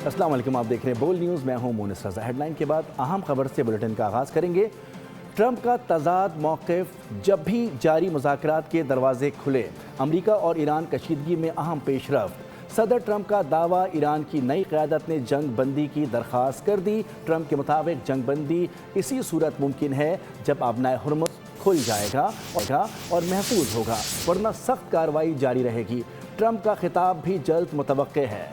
السلام علیکم، آپ دیکھ رہے ہیں بول نیوز، میں ہوں مونس رضا۔ ہیڈ لائن کے بعد اہم خبر سے بلیٹن کا آغاز کریں گے۔ ٹرمپ کا تضاد موقف، جب بھی جاری مذاکرات کے دروازے کھلے، امریکہ اور ایران کشیدگی میں اہم پیش رفت۔ صدر ٹرمپ کا دعویٰ، ایران کی نئی قیادت نے جنگ بندی کی درخواست کر دی۔ ٹرمپ کے مطابق جنگ بندی اسی صورت ممکن ہے جب آبنائے ہرمز کھل جائے گا اور محفوظ ہوگا، ورنہ سخت کارروائی جاری رہے گی۔ ٹرمپ کا خطاب بھی جلد متوقع ہے۔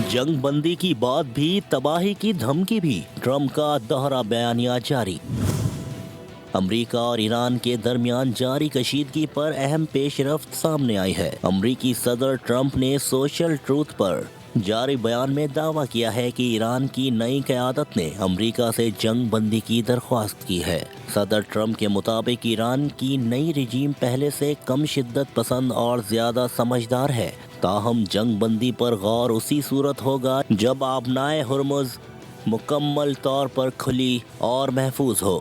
جنگ بندی کی بات بھی، تباہی کی دھمکی بھی، ٹرمپ کا دوہرا بیانیہ جاری۔ امریکہ اور ایران کے درمیان جاری کشیدگی پر اہم پیش رفت سامنے آئی ہے۔ امریکی صدر ٹرمپ نے سوشل ٹروتھ پر جاری بیان میں دعویٰ کیا ہے کہ ایران کی نئی قیادت نے امریکہ سے جنگ بندی کی درخواست کی ہے۔ صدر ٹرمپ کے مطابق ایران کی نئی رجیم پہلے سے کم شدت پسند اور زیادہ سمجھدار ہے، تاہم جنگ بندی پر غور اسی صورت ہوگا جب آبنائے ہرمز مکمل طور پر کھلی اور محفوظ ہو۔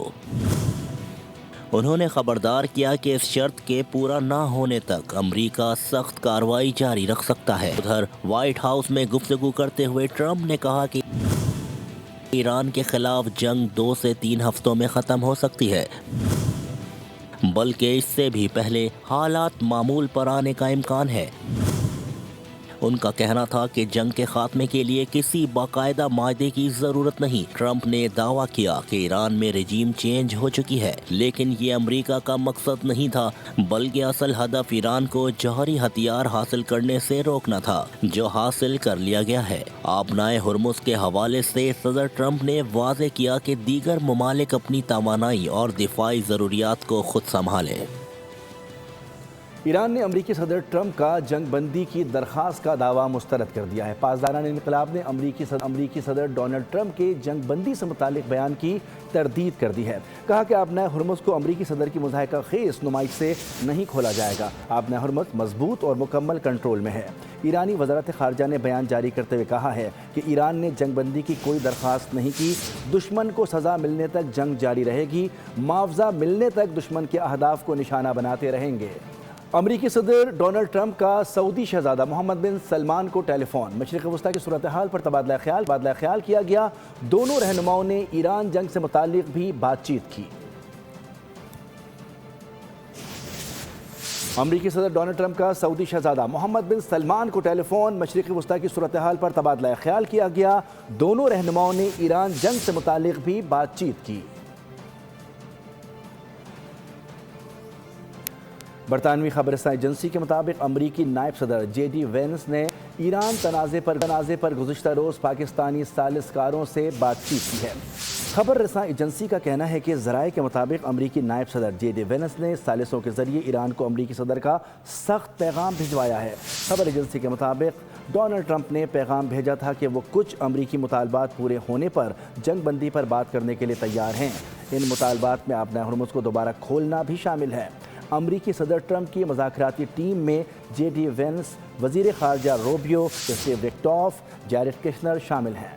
انہوں نے خبردار کیا کہ اس شرط کے پورا نہ ہونے تک امریکہ سخت کارروائی جاری رکھ سکتا ہے۔ ادھر وائٹ ہاؤس میں گفتگو کرتے ہوئے ٹرمپ نے کہا کہ ایران کے خلاف جنگ 2 سے 3 ہفتوں میں ختم ہو سکتی ہے، بلکہ اس سے بھی پہلے حالات معمول پر آنے کا امکان ہے۔ ان کا کہنا تھا کہ جنگ کے خاتمے کے لیے کسی باقاعدہ معاہدے کی ضرورت نہیں۔ ٹرمپ نے دعویٰ کیا کہ ایران میں رجیم چینج ہو چکی ہے، لیکن یہ امریکہ کا مقصد نہیں تھا، بلکہ اصل ہدف ایران کو جوہری ہتھیار حاصل کرنے سے روکنا تھا، جو حاصل کر لیا گیا ہے۔ آبنائے ہرمز کے حوالے سے صدر ٹرمپ نے واضح کیا کہ دیگر ممالک اپنی توانائی اور دفاعی ضروریات کو خود سنبھالیں۔ ایران نے امریکی صدر ٹرمپ کا جنگ بندی کی درخواست کا دعویٰ مسترد کر دیا ہے۔ پاسداران انقلاب نے امریکی صدر ڈونلڈ ٹرمپ کے جنگ بندی سے متعلق بیان کی تردید کر دی ہے۔ کہا کہ آبنائے ہرمز کو امریکی صدر کی مضحکہ خیز نمائش سے نہیں کھولا جائے گا۔ آبنائے ہرمز مضبوط اور مکمل کنٹرول میں ہے۔ ایرانی وزارت خارجہ نے بیان جاری کرتے ہوئے کہا ہے کہ ایران نے جنگ بندی کی کوئی درخواست نہیں کی، دشمن کو سزا ملنے تک جنگ جاری رہے گی، معاوضہ ملنے تک دشمن کے اہداف کو نشانہ بناتے رہیں گے۔ امریکی صدر ڈونلڈ ٹرمپ کا سعودی شہزادہ محمد بن سلمان کو ٹیلی فون، مشرق وسطیٰ کی صورتحال پر تبادلہ خیال کیا گیا۔ دونوں رہنماؤں نے ایران جنگ سے متعلق بھی بات چیت کی۔ امریکی صدر ڈونلڈ ٹرمپ کا سعودی شہزادہ محمد بن سلمان کو ٹیلی فون، مشرق وسطیٰ کی صورتحال پر تبادلہ خیال کیا گیا۔ دونوں رہنماؤں نے ایران جنگ سے متعلق بھی بات چیت کی۔ برطانوی خبر رساں ایجنسی کے مطابق امریکی نائب صدر جے ڈی وینس نے ایران تنازع پر گزشتہ روز پاکستانی ثالثکاروں سے بات چیت کی ہے۔ خبر رساں ایجنسی کا کہنا ہے کہ ذرائع کے مطابق امریکی نائب صدر جے ڈی وینس نے ثالثوں کے ذریعے ایران کو امریکی صدر کا سخت پیغام بھجوایا ہے۔ خبر ایجنسی کے مطابق ڈونلڈ ٹرمپ نے پیغام بھیجا تھا کہ وہ کچھ امریکی مطالبات پورے ہونے پر جنگ بندی پر بات کرنے کے لیے تیار ہیں۔ ان مطالبات میں آبنائے ہرمز کو دوبارہ کھولنا بھی شامل ہے۔ امریکی صدر ٹرمپ کی مذاکراتی ٹیم میں جے ڈی وینس، وزیر خارجہ روبیو، اسٹیو وٹکوف، جیریڈ کشنر شامل ہیں۔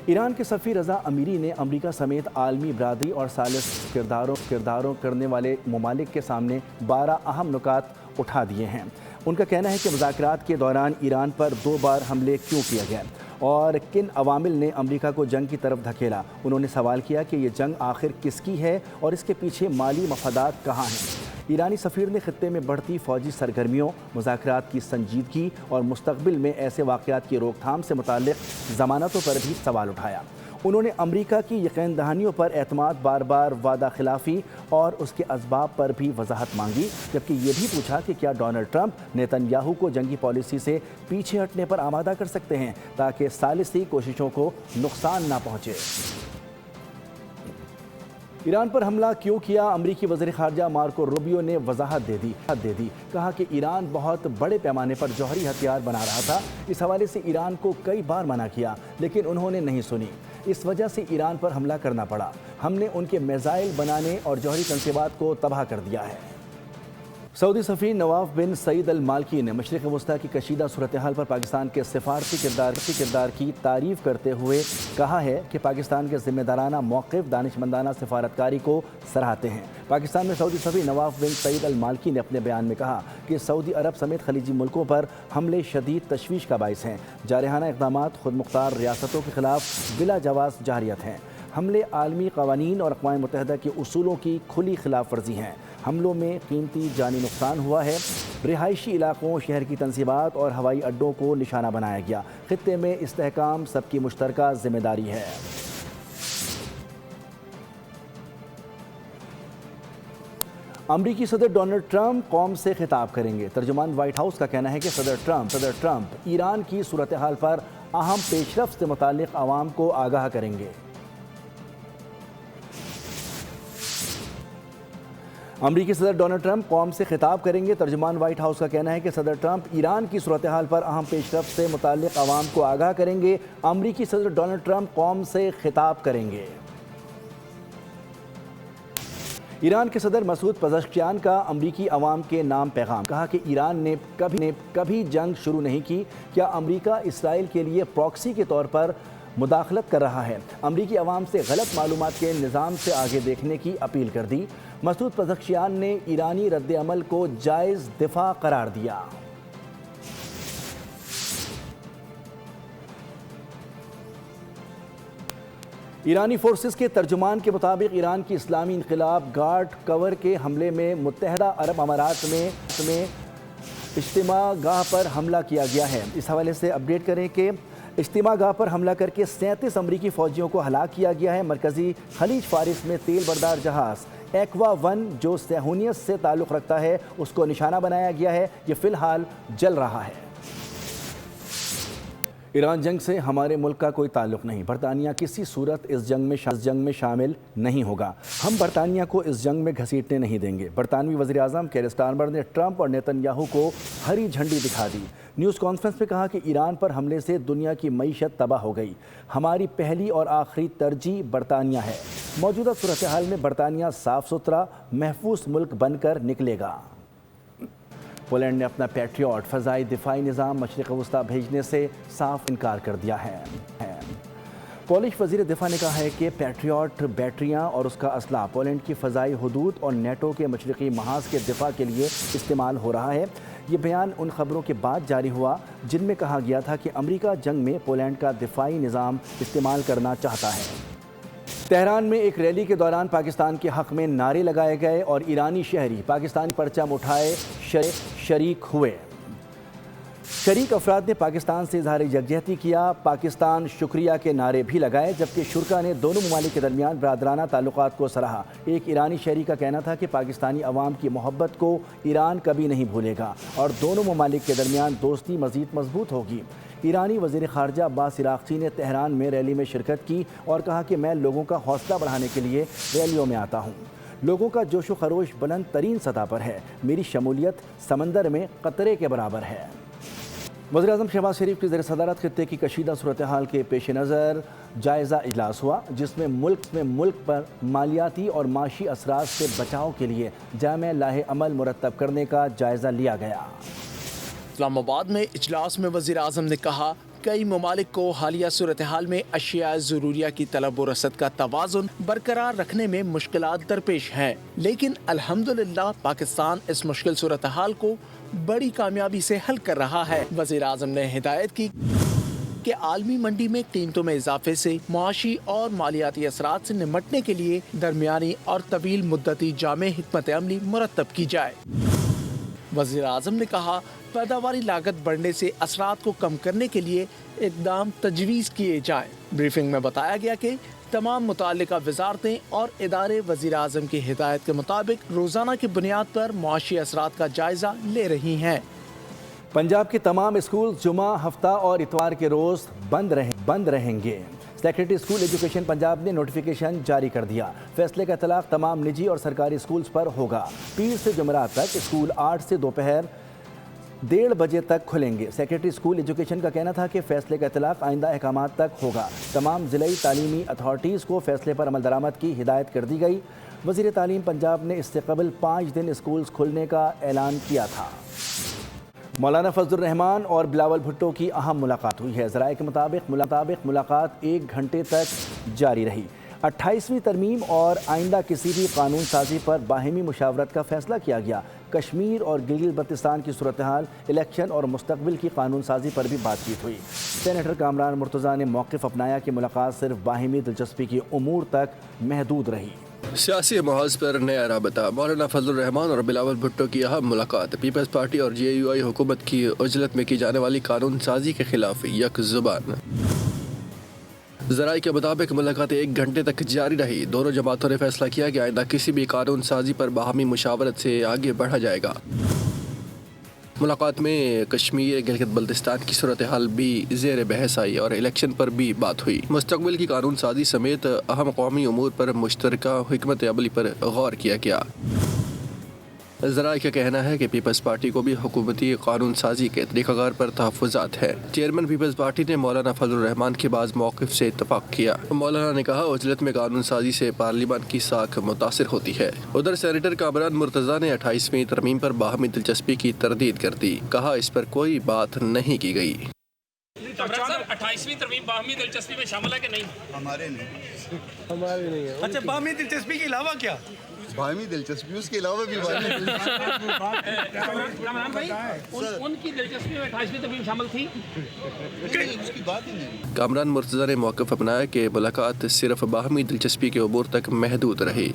ایران کے سفیر رضا امیری نے امریکہ سمیت عالمی برادری اور ثالث کرداروں کرنے والے ممالک کے سامنے 12 اہم نکات اٹھا دیے ہیں۔ ان کا کہنا ہے کہ مذاکرات کے دوران ایران پر 2 بار حملے کیوں کیا گیا اور کن عوامل نے امریکہ کو جنگ کی طرف دھکیلا۔ انہوں نے سوال کیا کہ یہ جنگ آخر کس کی ہے اور اس کے پیچھے مالی مفادات کہاں ہیں۔ ایرانی سفیر نے خطے میں بڑھتی فوجی سرگرمیوں، مذاکرات کی سنجیدگی اور مستقبل میں ایسے واقعات کی روک تھام سے متعلق ضمانتوں پر بھی سوال اٹھایا۔ انہوں نے امریکہ کی یقین دہانیوں پر اعتماد، بار بار وعدہ خلافی اور اس کے اسباب پر بھی وضاحت مانگی، جبکہ یہ بھی پوچھا کہ کیا ڈونلڈ ٹرمپ نیتن یاہو کو جنگی پالیسی سے پیچھے ہٹنے پر آمادہ کر سکتے ہیں تاکہ ثالثی کوششوں کو نقصان نہ پہنچے۔ ایران پر حملہ کیوں کیا؟ امریکی وزیر خارجہ مارکو روبیو نے وضاحت دے دی۔ کہا کہ ایران بہت بڑے پیمانے پر جوہری ہتھیار بنا رہا تھا۔ اس حوالے سے ایران کو کئی بار منع کیا، لیکن انہوں نے نہیں سنی۔ اس وجہ سے ایران پر حملہ کرنا پڑا۔ ہم نے ان کے میزائل بنانے اور جوہری تنصیبات کو تباہ کر دیا ہے۔ सऊदी सफ़ीर नवाफ बिन सईद अल मालकी ने मशरिक़ वस्ती की कशीदा सूरत हाल पर पाकिस्तान के सिफारती किरदार की तारीफ़ करते हुए कहा है कि पाकिस्तान के ज़िम्मेदाराना मौक़िफ़ दानिशमंदाना सिफारतकारी को सराहते हैं। पाकिस्तान में सऊदी सफ़ीर नवाफ बिन सईद अल मालकी ने अपने बयान में कहा कि सऊदी अरब समेत खलीजी मुल्कों पर हमले शदीद तशवीश का बाइस हैं। जारहाना इक़दामात खुद मुख्तार रियासतों के ख़िलाफ़ बिला जवाज़ जारियत हैं। हमले आलमी क़वानीन और अक़वाम मुत्तहिदा के उसूलों की खुली खिलाफ वर्जी हैं। हमलों में कीमती जानी नुकसान हुआ है। रिहायशी इलाकों, शहर की तंसीबात और हवाई अड्डों को निशाना बनाया गया। खित्ते में इस्तेहकाम सबकी मुश्तरका जिम्मेदारी है। अमरीकी सदर डोनाल्ड ट्रंप कौम से खिताब करेंगे। तर्जुमान व्हाइट हाउस का कहना है कि सदर ट्रंप ईरान की सूरत हाल पर अहम पेशरफ्त से मुतालिक आवाम को आगाह करेंगे। अमरीकी सदर डोनाल्ड ट्रंप कौम से खिताब करेंगे। तर्जुमान व्हाइट हाउस का कहना है कि सदर ट्रंप ईरान की सूरत हाल पर अहम पेशरफ्त से मुताल्लिक़ आवाम को आगाह करेंगे। अमरीकी सदर डोनाल्ड ट्रंप कौम से खिताब करेंगे। ईरान के सदर मसूद पज़ेश्कियान का अमरीकी अवाम के नाम पैगाम। कहा कि ईरान ने कभी जंग शुरू नहीं की। क्या अमरीका इसराइल के लिए प्रॉक्सी के तौर पर मुदाखलत कर रहा है? अमरीकी अवाम से गलत मालूमात के निज़ाम से आगे देखने की अपील कर दी। मसूद पज़ेश्कियान ने ईरानी रद्द अमल को जायज़ दिफा करार दिया। ईरानी फोर्सेस के तर्जुमान के मुताबिक ईरान की इस्लामी इनकलाब गार्ड कवर के हमले में मुत्तहदा अरब अमारात में इज्तिमा गाह पर हमला किया गया है। इस हवाले से अपडेट करें कि इज्तिमा गाह पर हमला करके 37 अमरीकी फ़ौजियों को हलाक किया गया है। मरकज़ी खलीज फारिस में तेल बरदार जहाज़ एक्वा 1 जो सहूनियत से ताल्लुक़ रखता है उसको निशाना बनाया गया है। ये फ़िलहाल जल रहा है। ईरान जंग से हमारे मुल्क का कोई ताल्लुक़ नहीं। बरतानिया किसी सूरत इस जंग में शामिल नहीं होगा। हम बरतानिया को इस जंग में घसीटने नहीं देंगे। बरतानवी वज़ीर आज़म केयर स्टारमर ने ट्रंप और नेतन्याहू को हरी झंडी दिखा दी। न्यूज़ कॉन्फ्रेंस में कहा कि ईरान पर हमले से दुनिया की मईशत तबाह हो गई। हमारी पहली और आखिरी तरजीह बरतानिया है। मौजूदा सूरत हाल में बरतानिया साफ़ सुथरा महफूज मुल्क बनकर निकलेगा। पोलैंड ने अपना पैट्रियट फ़ज़ाई दिफाई निज़ाम मशरिक़ वस्ती भेजने से साफ इनकार कर दिया है। पोलिश वज़ीर दिफा ने कहा है कि पैट्रियट बैटरियाँ और उसका असला पोलैंड की फ़ज़ाई हदूद और नेटो के मशरिक़ी महाज के दिफा के लिए इस्तेमाल हो रहा है। ये बयान उन खबरों के बाद जारी हुआ जिनमें कहा गया था कि अमरीका जंग में पोलैंड का दिफाई निज़ाम इस्तेमाल करना चाहता है। तेहरान में एक रैली के दौरान पाकिस्तान के हक़ में नारे लगाए गए और ईरानी शहरी पाकिस्तानी परचम उठाए शरीक हुए। शरीक अफराद ने पाकिस्तान से इज़हार यकजहती किया। पाकिस्तान शुक्रिया के नारे भी लगाए, जबकि शुरका ने दोनों ममालिक के दरमियान बरादराना ताल्लुकात को सराहा। एक ईरानी शहरी का कहना था कि पाकिस्तानी अवाम की मोहब्बत को ईरान कभी नहीं भूलेगा और दोनों ममालिक के दरमियान दोस्ती मज़ीद मजबूत होगी। ईरानी वज़ीर ख़ारजा अब्बास इराक़ची ने तेहरान में रैली में शिरकत की और कहा कि मैं लोगों का हौसला बढ़ाने के लिए रैलियों में आता हूँ। लोगों का जोश व खरोश बुलंद तरीन सतह पर है। मेरी शमूलियत समंदर में कतरे के बराबर है। वज़ीर आज़म शहबाज शरीफ की ज़ेर सदारत खित्ते की कशीदा सूरत हाल के पेश नज़र जायज़ा इजलास हुआ, जिसमें मुल्क पर मालियाती और माशी असरात से बचाव के लिए जामे लाहे अमल मुरतब करने का जायज़ा लिया गया। इस्लामाबाद में इजलास में वज़ीर आज़म ने कहा कई ममालिक को हालिया सूरत हाल में अशिया ज़रूरिया की तलब और रसद का तवाज़ुन बरकरार रखने में मुश्किलात दरपेश हैं, लेकिन अल्हम्दुलिल्लाह पाकिस्तान इस मुश्किल सूरत हाल को बड़ी कामयाबी से हल कर रहा है। वज़ीर आज़म ने हिदायत की कि आलमी मंडी में कीमतों में इजाफे से मुआशी और मालियाती असरात से निमटने के लिए दरमियानी और तवील मुद्दती जामे हिकमत अमली मुरतब की जाए। वज़ीर आज़म ने कहा पैदावारी लागत बढ़ने से असरात को कम करने के लिए इक़दाम तजवीज़ किए जाएं। ब्रीफिंग में बताया गया कि तमाम मुताल्लिका वज़ारतें और इदारे वज़ीर आज़म की हिदायत के मुताबिक रोज़ाना की बुनियाद पर मुआशी असरात का जायज़ा ले रही हैं। पंजाब के तमाम स्कूल जुमा, हफ्ता और इतवार के रोज़ बंद रहेंगे। सेक्रेटरी स्कूल एजुकेशन पंजाब ने नोटिफिकेशन जारी कर दिया। फैसले का इतलाक़ तमाम निजी और सरकारी स्कूल्स पर होगा। पीर से जुमेरात तक स्कूल 8 से दोपहर 1:30 बजे तक खुलेंगे। सेक्रेटरी स्कूल एजुकेशन का कहना था कि फैसले का इतलाक़ आइंदा अहकामात तक होगा। तमाम ज़िलाई तालीमी अथॉरिटीज़ को फैसले पर अमल दरामद की हिदायत कर दी गई। वज़ीर तालीम पंजाब ने इससे कबल 5 दिन स्कूल्स खुलने का ऐलान किया था। मौलाना फजलुर रहमान और बिलावल भुट्टो की अहम मुलाकात हुई है। ज़राए के मुताबिक मुलाकात 1 घंटे तक जारी रही। 28वीं तरमीम और आइंदा किसी भी कानून साजी पर बाहिमी मुशावरत का फैसला किया गया। कश्मीर और गिलगित बल्तिस्तान की सूरत हाल, इलेक्शन और मुस्तकबिल की कानून साजी पर भी बातचीत हुई। सेनेटर कामरान मुर्तज़ा ने मौक़िफ़ अपनाया कि मुलाकात सिर्फ बाहिमी दिलचस्पी की उमूर तक महदूद रही। सियासी महाज पर नया राबता, मौलाना फजलुर रहमान और बिलावल भुट्टो की अहम मुलाकात। पीपल्स पार्टी और GUI हुकूमत की उजलत में की जाने वाली कानून साजी के खिलाफ यक जुबान। ज़राए के मुताबिक मुलाकात 1 घंटे तक जारी रही। दोनों जमातों ने फैसला किया कि आइंदा किसी भी कानून साजी पर बाहमी मुशावरत से आगे बढ़ा जाएगा। मुलाकात में कश्मीर गिलगित बल्तिस्तान की सूरत हाल भी ज़ेर बहस आई और इलेक्शन पर भी बात हुई। मुस्तकबिल की कानून साजी समेत अहम कौमी उमूर पर मुश्तरका हिकमत अमली पर गौर किया गया। ज़राए का कहना है कि पीपल्स पार्टी को भी हुकूमती कानून साजी के तरीक़ाकार पर तहफ़्फ़ुज़ात है। चेयरमैन पीपल्स पार्टी ने मौलाना फजलुर रहमान के बाद मौक़िफ़ से इत्तफ़ाक़ किया। मौलाना ने कहा, उजलत में कानून साजी से पार्लिमान की साख मुतासिर होती है। उधर सेनेटर कामरान मुर्तज़ा ने 28वीं तरमीम पर बाहमी दिलचस्पी की तरदीद कर दी। कहा, इस पर कोई बात नहीं की गई। 28वीं तरमीम बाहमी दिलचस्पी में शामिल है कि नहीं? हमारे नहीं है। अच्छा, बाहमी दिलचस्पी के अलावा क्या? बाहमी दिलचस्पी, उसके अलावा भी बाहमी उनकी दिलचस्पी में 28वीं तरमीम शामिल थी, उसकी बात ही नहीं। कामरान मुर्तज़ा ने मौक़िफ़ अपनाया कि मुलाकात सिर्फ बाहमी दिलचस्पी के उमूर तक महदूद रही।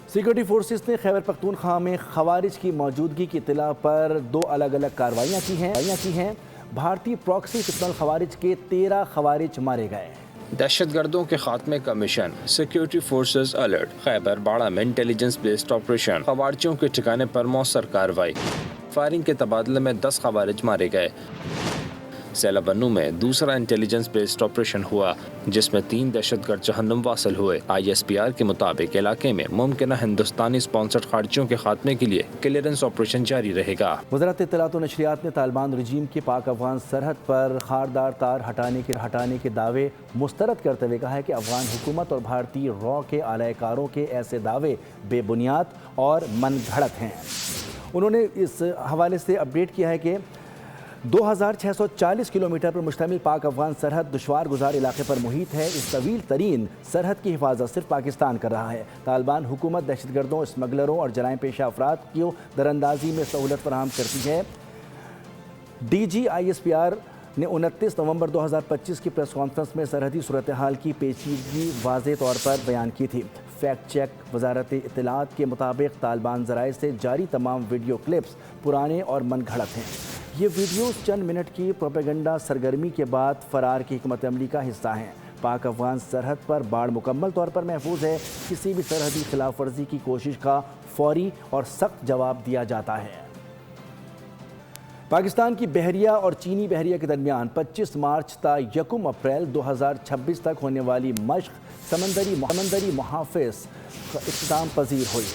सिक्योरिटी फोर्सेस ने खैबर पख्तूनख्वा में खवारिज की मौजूदगी की इत्तला पर 2 अलग अलग कार्रवाइयाँ की हैं। भारतीय प्रॉक्सी फितनल खवारिज के 13 खवारिज मारे गए। दहशतगर्दों के खात्मे का mission, security forces alert. Khyber बाड़ा में इंटेलिजेंस बेस्ड ऑपरेशन, खवारिजों के ठिकाने पर मौसर कार्रवाई। फायरिंग के तबादले में 10 खवारिज मारे गए। सैला बन्नू में दूसरा इंटेलिजेंस बेस्ड ऑपरेशन हुआ जिसमें 3 दहशतगर्द जहन्नुम वासिल हुए। ISPR के मुताबिक इलाके में मुमकिन हिंदुस्तानी स्पॉन्सर्ड खारिजियों के खात्मे के लिए क्लियरेंस ऑपरेशन जारी रहेगा। वज़ारत इत्तलात व नशरियात ने तालिबान रजीम के पाक अफगान सरहद पर खारदार तार हटाने के दावे मुस्तरद करते हुए कहा है कि अफगान हुकूमत और भारतीय रॉ के आलाकारों के ऐसे दावे बेबुनियाद और मनगढ़ंत हैं। उन्होंने इस हवाले से अपडेट किया है कि 2640 किलोमीटर पर मुश्तमिल पाक अफगान सरहद दुश्वार गुजार इलाके पर मुहित है। इस तवील तरीन सरहद की हिफाजत सिर्फ पाकिस्तान कर रहा है। तालिबान हुकूमत दहशतगर्दों, स्मगलरों और जराइम पेशा अफराद की दरअंदाजी में सहूलत फराहम करती है। DG ISPR ने 29 नवंबर 2025 की प्रेस कॉन्फ्रेंस में सरहदी सूरत हाल की पेचीदगी वाज़े तौर पर बयान की थी। फैक्ट चेक वज़ारत इत्तलात के मुताबिक तालिबान ज़राए से जारी तमाम वीडियो क्लिप्स पुराने और मनगढ़ंत हैं। ये वीडियोस चंद मिनट की प्रोपेगेंडा सरगर्मी के बाद फ़रार की हिकमत अमली का हिस्सा हैं। पाक अफगान सरहद पर बाढ़ मुकम्मल तौर पर महफूज है। किसी भी सरहदी खिलाफ वर्जी की कोशिश का फौरी और सख्त जवाब दिया जाता है। पाकिस्तान की बहरिया और चीनी बहरिया के दरमियान 25 मार्च ता 1 अप्रैल 2026 तक होने वाली मश्क समंदरी मुहाफ़िज़ इख्तिताम पजीर हुई।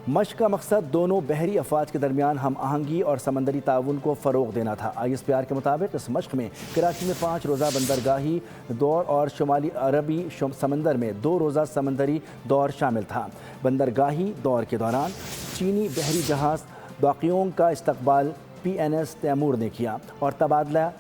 मश्क का मकसद दोनों बहरी अफवाज के दरमियान हम आहंगी और समंदरी ताउन को फ़रोग़ देना था। ISPR के मुताबिक इस मश्क में कराची में 5 रोज़ा बंदरगाही दौर और शुमाली अरबी समंदर में 2 रोज़ा समंदरी दौर शामिल था। बंदरगाही दौर के दौरान चीनी बहरी जहाज़ बाक़ियों का इस्तकबाल PNS तैमूर ने किया और तबादला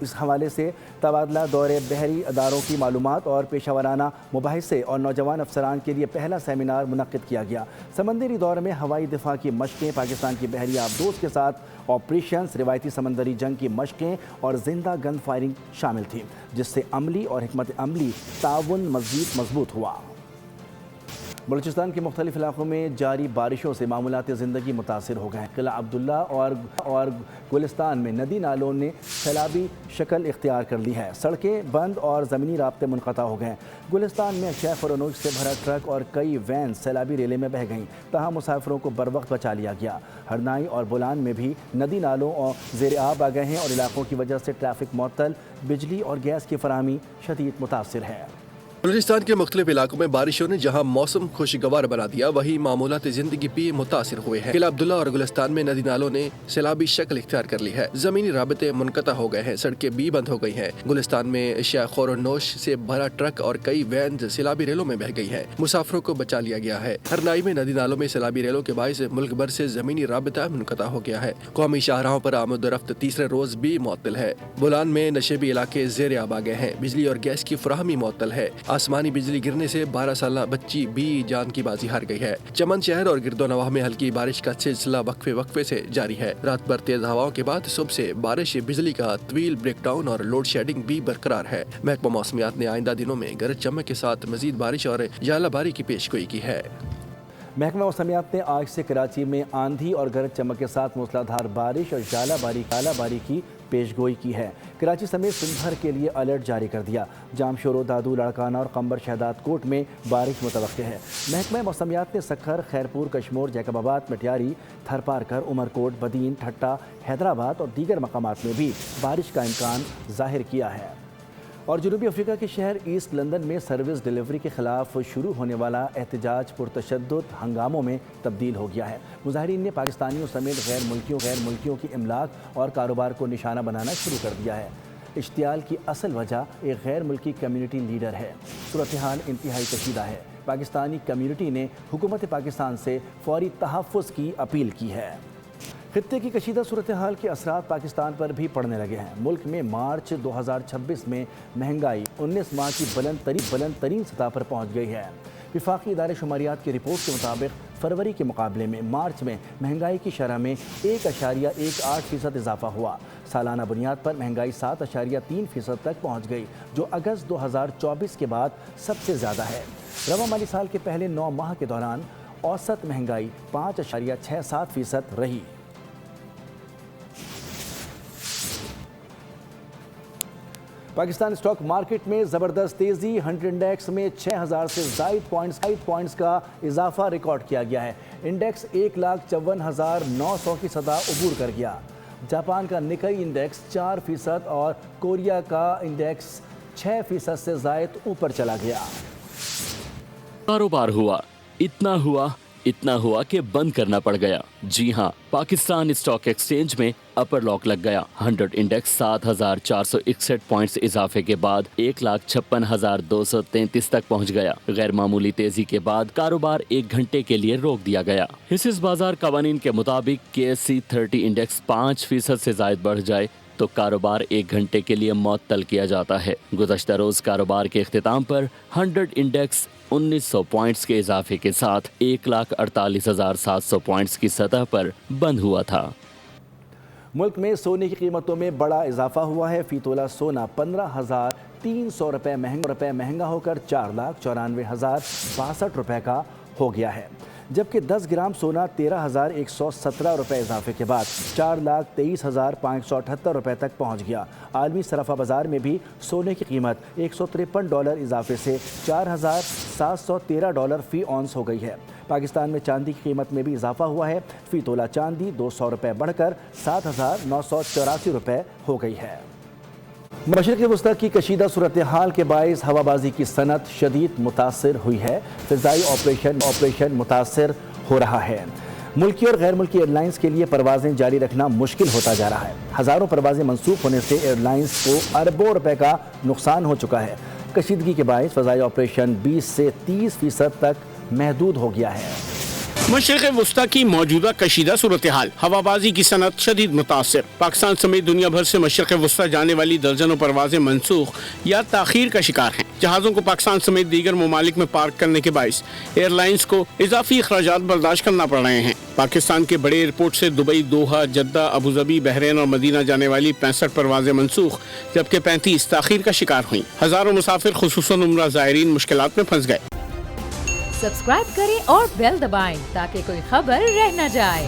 इस हवाले से तबादला दौरे बहरी अदारों की मालूमात और पेशावराना मुबाहिसे और नौजवान अफसरान के लिए पहला सेमिनार मुनक्किद किया गया। समंदरी दौर में हवाई दिफा की मशक़ें, पाकिस्तान की बहरी आबदोज़ के साथ ऑपरेशंस, रिवायती समंदरी जंग की मशक़ें और जिंदा गन फायरिंग शामिल थी, जिससे अमली और हिकमत अमली ताउन मज़ीद मजबूत हुआ। बलूचिस्तान के मुख्तलिफ इलाकों में जारी बारिशों से मामूलात ज़िंदगी मुतासिर हो गए। किला अब्दुल्ला और गुलिस्तान में नदी नालों ने सैलाबी शक्ल इख्तियार कर ली है। सड़कें बंद और ज़मीनी राब्ते मुनक़ता हो गए। गुलिस्तान में शेख और अनूज से भरा ट्रक और कई वैन सैलाबी रेले में बह गईं, तहाँ मुसाफिरों को बर वक्त बचा लिया गया। हरनाई और बोलान में भी नदी नालों और ज़ेर आब आ गए हैं और इलाकों की वजह से ट्रैफिक मुअत्तल, बिजली और गैस की फराहमी शदीद मुतासिर है। بلوچستان کے مختلف علاقوں میں بارشوں نے جہاں موسم خوشگوار بنا دیا، وہی معمولات زندگی بھی متاثر ہوئے ہیں۔ قلعہ عبداللہ اور گلستان میں ندی نالوں نے سیلابی شکل اختیار کر لی ہے، زمینی رابطے منقطع ہو گئے ہیں، سڑکیں بھی بند ہو گئی ہیں۔ گلستان میں اشیاء خور و نوش سے بھرا ٹرک اور کئی وینز سیلابی ریلوں میں بہہ گئی ہیں، مسافروں کو بچا لیا گیا ہے۔ ہرنائی میں ندی نالوں میں سیلابی ریلوں کے باعث ملک بھر سے زمینی رابطہ منقطع ہو گیا ہے۔ قومی شاہراہوں پر آمد و رفت تیسرے روز بھی معطل ہے۔ بولان میں نشیبی علاقے زیر آب آ گئے ہیں، بجلی اور گیس کی فراہمی معطل ہے۔ آسمانی بجلی گرنے سے 12 سالہ بچی بھی جان کی بازی ہار گئی ہے۔ چمن شہر اور گرد و نواح میں ہلکی بارش کا سلسلہ وقفے سے جاری ہے۔ رات بھر تیز ہواؤں کے بعد صبح سے بارش، بجلی کا طویل بریک ڈاؤن اور لوڈ شیڈنگ بھی برقرار ہے۔ محکمہ موسمیات نے آئندہ دنوں میں گرج چمک کے ساتھ مزید بارش اور ژالہ باری کی پیشگوئی کی ہے۔ محکمہ موسمیات نے آج سے کراچی میں آندھی اور گرج چمک کے ساتھ موسلادھار بارش اور ژالہ باری کی پیشگوئی کی ہے۔ کراچی سمیت سندھ بھر کے لیے الرٹ جاری کر دیا۔ جامشورو، دادو، لاڑکانہ اور قمبر شہداد کوٹ میں بارش متوقع ہے۔ محکمہ موسمیات نے سکھر، خیرپور، کشمور، جیکب آباد، مٹیاری، تھرپارکر، عمرکوٹ، بدین، ٹھٹہ، حیدرآباد اور دیگر مقامات میں بھی بارش کا امکان ظاہر کیا ہے۔ اور جنوبی افریقہ کے شہر ایسٹ لندن میں سروس ڈیلیوری کے خلاف شروع ہونے والا احتجاج پرتشدد ہنگاموں میں تبدیل ہو گیا ہے۔ مظاہرین نے پاکستانیوں سمیت غیر ملکیوں کی املاک اور کاروبار کو نشانہ بنانا شروع کر دیا ہے۔ اشتعال کی اصل وجہ ایک غیر ملکی کمیونٹی لیڈر ہے۔ صورتحال انتہائی کشیدہ ہے۔ پاکستانی کمیونٹی نے حکومت پاکستان سے فوری تحفظ کی اپیل کی ہے۔ خطے کی کشیدہ صورتحال کے اثرات پاکستان پر بھی پڑنے لگے ہیں۔ ملک میں مارچ 2026 میں مہنگائی 19 ماہ کی بلند ترین سطح پر پہنچ گئی ہے۔ وفاقی ادارے شماریات کی رپورٹ کے مطابق فروری کے مقابلے میں مارچ میں مہنگائی کی شرح میں 1.18% اضافہ ہوا۔ سالانہ بنیاد پر مہنگائی 7.3% تک پہنچ گئی، جو اگست 2024 کے بعد سب سے زیادہ ہے۔ رواں مالی سال کے پہلے 9 ماہ کے دوران اوسط مہنگائی 5.67% رہی۔ پاکستان اسٹاک مارکیٹ میں زبردست تیزی، 100 انڈیکس میں 6000 سے زائد پوائنٹس کا اضافہ ریکارڈ کیا گیا ہے۔ انڈیکس 1,54,900 کی سطح عبور کر گیا۔ جاپان کا نکئی انڈیکس 4% اور کوریا کا انڈیکس 6% سے زائد اوپر چلا گیا۔ کاروبار اتنا ہوا کہ بند کرنا پڑ گیا۔ جی ہاں، پاکستان اسٹاک ایکسچینج میں اپر لاک لگ گیا۔ 100 انڈیکس 7,461 پوائنٹس اضافے کے بعد 1,56,233 تک پہنچ گیا۔ غیر معمولی تیزی کے بعد کاروبار 1 گھنٹے کے لیے روک دیا گیا۔ حصص بازار قوانین کے مطابق KSE 30 انڈیکس 5% سے زائد بڑھ جائے تو کاروبار 1 گھنٹے کے لیے معطل کیا جاتا ہے۔ گزشتہ روز کاروبار کے اختتام پر 100 انڈیکس 1900 پوائنٹس کے اضافے کے ساتھ 1,48,700 پوائنٹس کی سطح پر بند ہوا تھا۔ ملک میں سونے کی قیمتوں میں بڑا اضافہ ہوا ہے۔ فی تولہ سونا 15,300 روپے مہنگا ہو کر 4,94,062 روپے کا ہو گیا ہے، جبکہ 10 گرام سونا 13,117 روپے اضافے کے بعد 4,23,578 روپے تک پہنچ گیا۔ عالمی صرافہ بازار میں بھی سونے کی قیمت $153 اضافے سے $4,713 فی اونس ہو گئی ہے۔ پاکستان میں چاندی کی قیمت میں بھی اضافہ ہوا ہے۔ فی تولہ چاندی 200 روپے بڑھ کر 7,984 روپے ہو گئی ہے۔ مشرق وسطی کی کشیدہ صورتحال کے باعث ہوابازی کی صنعت شدید متاثر ہوئی ہے۔ فضائی آپریشن متاثر ہو رہا ہے۔ ملکی اور غیر ملکی ایئر لائنز کے لیے پروازیں جاری رکھنا مشکل ہوتا جا رہا ہے۔ ہزاروں پروازیں منسوخ ہونے سے ایئر لائنز کو اربوں روپے کا نقصان ہو چکا ہے۔ کشیدگی کے باعث فضائی آپریشن 20 سے 30% تک محدود ہو گیا ہے۔ مشرق وسطی کی موجودہ کشیدہ صورتحال، ہوابازی کی صنعت شدید متاثر۔ پاکستان سمیت دنیا بھر سے مشرق وسطی جانے والی درجنوں پروازیں منسوخ یا تاخیر کا شکار ہیں۔ جہازوں کو پاکستان سمیت دیگر ممالک میں پارک کرنے کے باعث ایئر لائنز کو اضافی اخراجات برداشت کرنا پڑ رہے ہیں۔ پاکستان کے بڑے ایئرپورٹ سے Dubai, Doha, Jeddah, Abu Dhabi, Bahrain اور مدینہ جانے والی 65 پروازیں منسوخ، جبکہ 35 تاخیر کا شکار ہوئیں۔ ہزاروں مسافر خصوصاً عمرہ زائرین مشکلات میں پھنس گئے۔ سبسکرائب کریں اور بیل دبائیں تاکہ کوئی خبر رہ نہ جائے۔